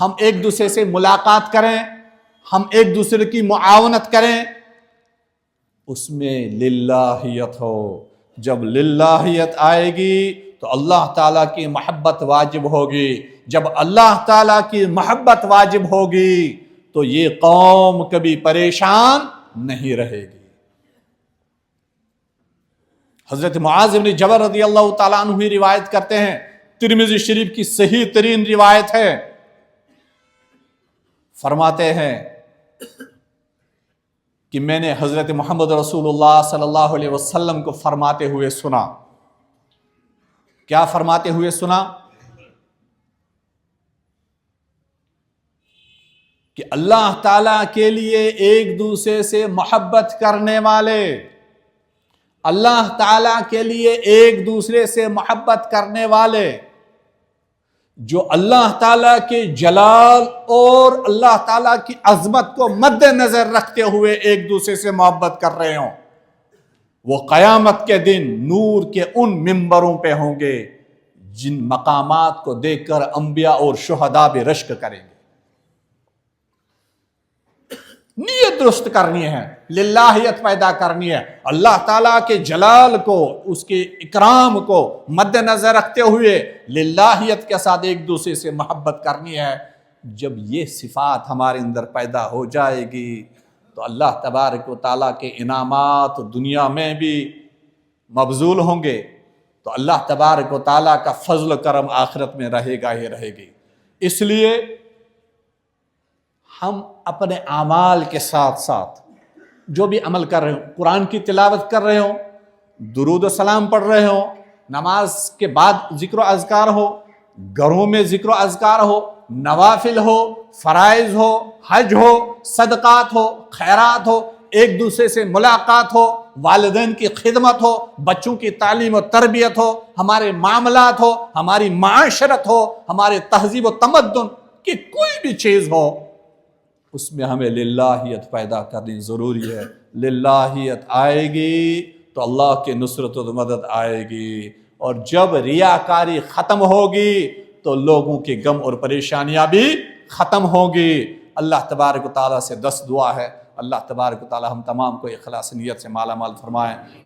ہم ایک دوسرے سے ملاقات کریں، ہم ایک دوسرے کی معاونت کریں، اس میں للہیت ہو۔ جب للہیت آئے گی تو اللہ تعالیٰ کی محبت واجب ہوگی۔ جب اللہ تعالیٰ کی محبت واجب ہوگی تو یہ قوم کبھی پریشان نہیں رہے گی۔ حضرت معاذ بن جبل رضی اللہ تعالیٰ عنہ روایت کرتے ہیں، ترمذی شریف کی صحیح ترین روایت ہے، فرماتے ہیں کہ میں نے حضرت محمد رسول اللہ صلی اللہ علیہ وسلم کو فرماتے ہوئے سنا۔ کیا فرماتے ہوئے سنا؟ کہ اللہ تعالیٰ کے لیے ایک دوسرے سے محبت کرنے والے، اللہ تعالیٰ کے لیے ایک دوسرے سے محبت کرنے والے، جو اللہ تعالیٰ کے جلال اور اللہ تعالیٰ کی عظمت کو مد نظر رکھتے ہوئے ایک دوسرے سے محبت کر رہے ہوں، وہ قیامت کے دن نور کے ان ممبروں پہ ہوں گے جن مقامات کو دیکھ کر انبیاء اور شہداء بھی رشک کریں گے۔ نیت درست کرنی ہے، للہیت پیدا کرنی ہے، اللہ تعالیٰ کے جلال کو، اس کے اکرام کو مد نظر رکھتے ہوئے للہیت کے ساتھ ایک دوسرے سے محبت کرنی ہے۔ جب یہ صفات ہمارے اندر پیدا ہو جائے گی تو اللہ تبارک و تعالیٰ کے انعامات دنیا میں بھی مبذول ہوں گے، تو اللہ تبارک و تعالیٰ کا فضل و کرم آخرت میں رہے گا ہی رہے گی۔ اس لیے ہم اپنے اعمال کے ساتھ ساتھ جو بھی عمل کر رہے ہوں، قرآن کی تلاوت کر رہے ہوں، درود و سلام پڑھ رہے ہوں، نماز کے بعد ذکر و اذکار ہو، گھروں میں ذکر و اذکار ہو، نوافل ہو، فرائض ہو، حج ہو، صدقات ہو، خیرات ہو، ایک دوسرے سے ملاقات ہو، والدین کی خدمت ہو، بچوں کی تعلیم و تربیت ہو، ہمارے معاملات ہو، ہماری معاشرت ہو، ہمارے تہذیب و تمدن کی کوئی بھی چیز ہو، اس میں ہمیں للہیت پیدا کرنی ضروری ہے۔ للہیت آئے گی تو اللہ کی نصرت و مدد آئے گی، اور جب ریاکاری ختم ہوگی تو لوگوں کی غم اور پریشانیاں بھی ختم ہوگی۔ اللہ تبارک و تعالیٰ سے 10 دعا ہے، اللہ تبارک و تعالیٰ ہم تمام کو اخلاص نیت سے مالا مال فرمائیں۔